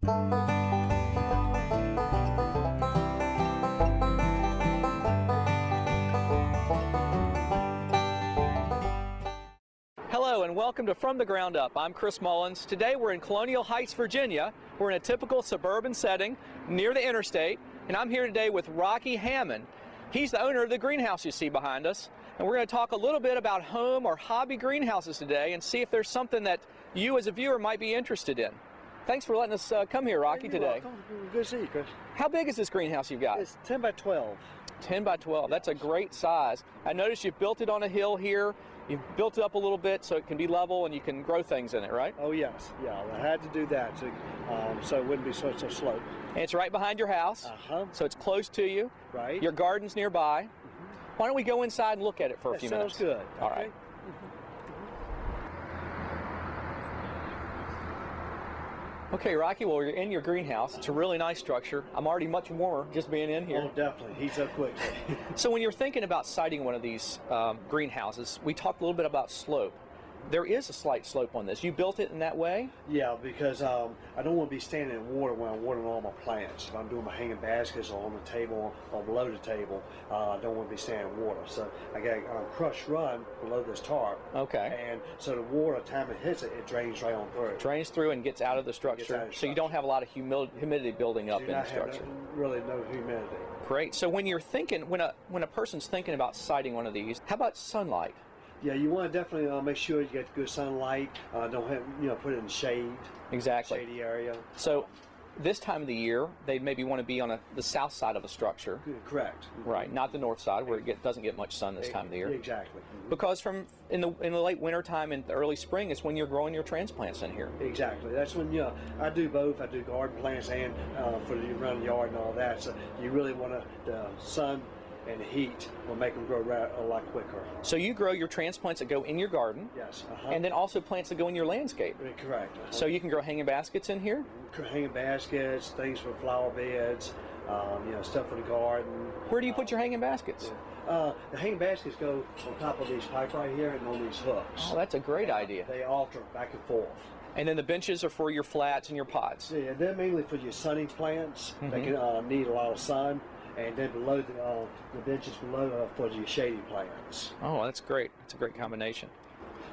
Hello and welcome to From the Ground Up. I'm Chris Mullins. Today we're in Colonial Heights, Virginia. We're in a typical suburban setting near the interstate, and I'm here today with Rocky Hammond. He's the owner of the greenhouse you see behind us, and we're going to talk a little bit about home or hobby greenhouses today and see if there's something that you as a viewer might be interested in. Thanks for letting us come here, Rocky, today. Welcome. Good to see you, Chris. How big is this greenhouse you've got? It's 10 by 12. 10 by 12. That's a great size. I noticed you've built it on a hill here. You've built it up a little bit so it can be level and you can grow things in it, right? Oh, yes. Yeah, I had to do that so it wouldn't be such a slope. And it's right behind your house, so it's close to you. Right. Your garden's nearby. Why don't we go inside and look at it for a few minutes? Sounds good. All right. Okay, Rocky, well, you're in your greenhouse. It's a really nice structure. I'm already much warmer just being in here. Oh, definitely. Heats up quickly. So when you're thinking about siting one of these greenhouses, we talked a little bit about slope. There is a slight slope on this. You built it in that way? Yeah, because I don't want to be standing in water when I'm watering all my plants. If I'm doing my hanging baskets or on the table or below the table, I don't want to be standing in water. So I got a crushed run below this tarp. Okay. And so the water, the time it hits it, it drains right on through. Drains through and gets out of the structure. So you don't have a lot of humidity building up in the structure. Really no humidity. Great. So when you're thinking, when a person's thinking about siting one of these, how about sunlight? Yeah, you want to definitely make sure you get good sunlight. Don't have, put it in shade. Exactly. Shady area. So this time of the year, they maybe want to be on the south side of a structure. Correct. Right, not the north side where it doesn't get much sun this time of the year. Exactly. Because in the late winter time and the early spring is when you're growing your transplants in here. Exactly. That's when I do both. I do garden plants and for the around the yard and all that. So you really want the sun and the heat will make them grow a lot quicker. So you grow your transplants that go in your garden? Yes. And then also plants that go in your landscape? Correct. So you can grow hanging baskets in here? Hanging baskets, things for flower beds, stuff for the garden. Where do you put your hanging baskets? The hanging baskets go on top of these pipes right here and on these hooks. Oh, that's a great idea. They alter back and forth. And then the benches are for your flats and your pots? Yeah, they're mainly for your sunning plants that can need a lot of sun. And then below the benches below for your shady plants. Oh, that's great. That's a great combination.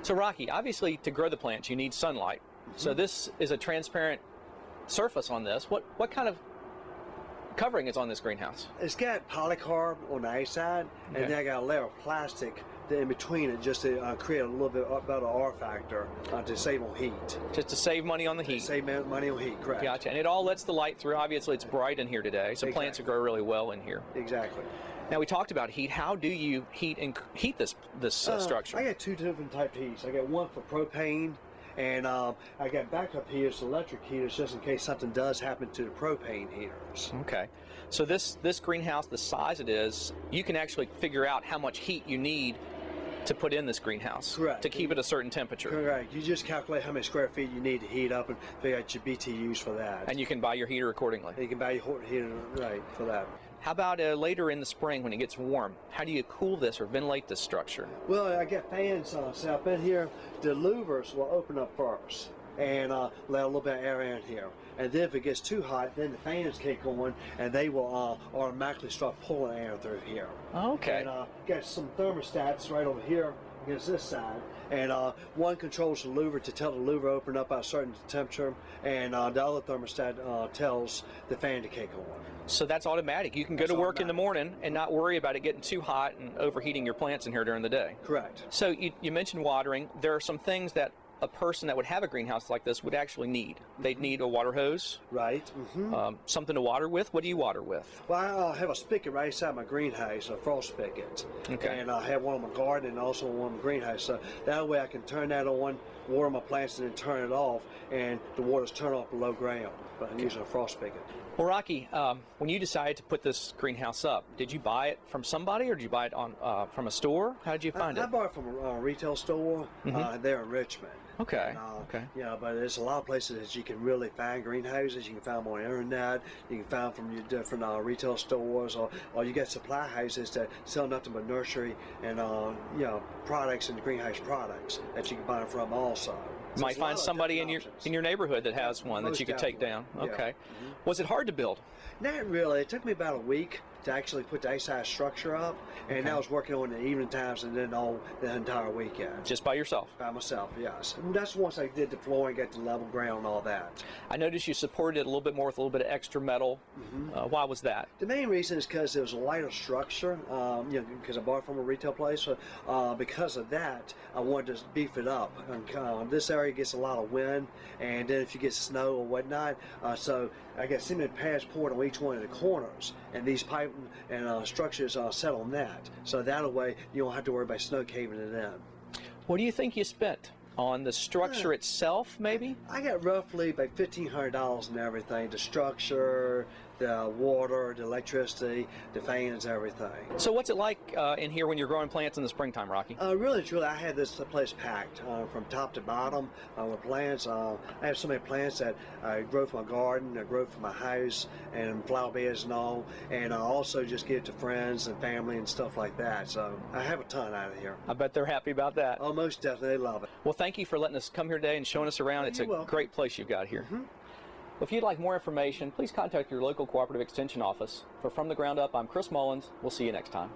So Rocky, obviously to grow the plants you need sunlight. So this is a transparent surface on this. What kind of covering is on this greenhouse? It's got polycarb on the outside, and then I got a layer of plastic in between it just to create a little bit better R factor to save on heat. Just to save money on the heat. Save money on heat, correct. Gotcha. And it all lets the light through. Obviously it's bright in here today, so plants will grow really well in here. Exactly. Now we talked about heat. How do you heat this structure? I got two different types of heats. I got one for propane, and I got backup heaters, electric heaters, just in case something does happen to the propane heaters. Okay. So this greenhouse, the size it is, you can actually figure out how much heat you need to put in this greenhouse. Correct. To keep it a certain temperature. Correct. You just calculate how many square feet you need to heat up and figure out your BTUs for that. And you can buy your heater accordingly. You can buy your heater right for that. How about later in the spring when it gets warm? How do you cool this or ventilate this structure? Well, I got fans set up in here. The louvers will open up first and let a little bit of air in here. And then if it gets too hot, then the fans kick on and they will automatically start pulling air through here. Okay. And got some thermostats right over here against this side. And one controls the louver to tell the louver to open up at a certain temperature, and the other thermostat tells the fan to kick on. So that's automatic. You can go to work in the morning and not worry about it getting too hot and overheating your plants in here during the day. Correct. So you mentioned watering. There are some things that a person that would have a greenhouse like this would actually need. They'd need a water hose. Right. Something to water with. What do you water with? Well, I have a spigot right inside my greenhouse, a frost spigot. Okay. And I have one in my garden and also one in my greenhouse. So that way I can turn that on, water my plants, and then turn it off, and the water's turned off below ground. But I'm using a frost spigot. Well, Rocky, when you decided to put this greenhouse up, did you buy it from somebody or did you buy it from a store? How did you find it? I bought it from a retail store there in Richmond. Okay. Okay. Yeah, but there's a lot of places that you can really find greenhouses. You can find them on the internet. You can find them from your different retail stores, or you get supply houses that sell nothing but nursery and products and greenhouse products that you can buy from also. You might find somebody in your neighborhood that has one that you could take down. Okay. Was it hard to build? Not really. It took me about a week to actually put the A-side structure up, and I was working on it in the evening times and then all the entire weekend. Just by yourself? By myself, yes. And that's once I did the flooring, got the level ground and all that. I noticed you supported it a little bit more with a little bit of extra metal. Why was that? The main reason is because it was a lighter structure, because I bought it from a retail place. So because of that, I wanted to beef it up. And, this area gets a lot of wind, and then if you get snow or whatnot, so I got cement pads poured on each one of the corners, and these pipe and structures set on that. So that way you don't have to worry about snow caving it in. What do you think you spent on the structure itself, maybe? I got roughly about $1,500 and everything. The structure, the water, the electricity, the fans, everything. So what's it like in here when you're growing plants in the springtime, Rocky? Really, truly, I had this place packed from top to bottom with plants. I have so many plants that I grow from my garden, I grow from my house, and flower beds and all. And I also just give it to friends and family and stuff like that. So I have a ton out of here. I bet they're happy about that. Oh, most definitely, they love it. Well, thank you for letting us come here today and showing us around. It's a great place you've got here. If you'd like more information, please contact your local Cooperative Extension office. For From the Ground Up, I'm Chris Mullins. We'll see you next time.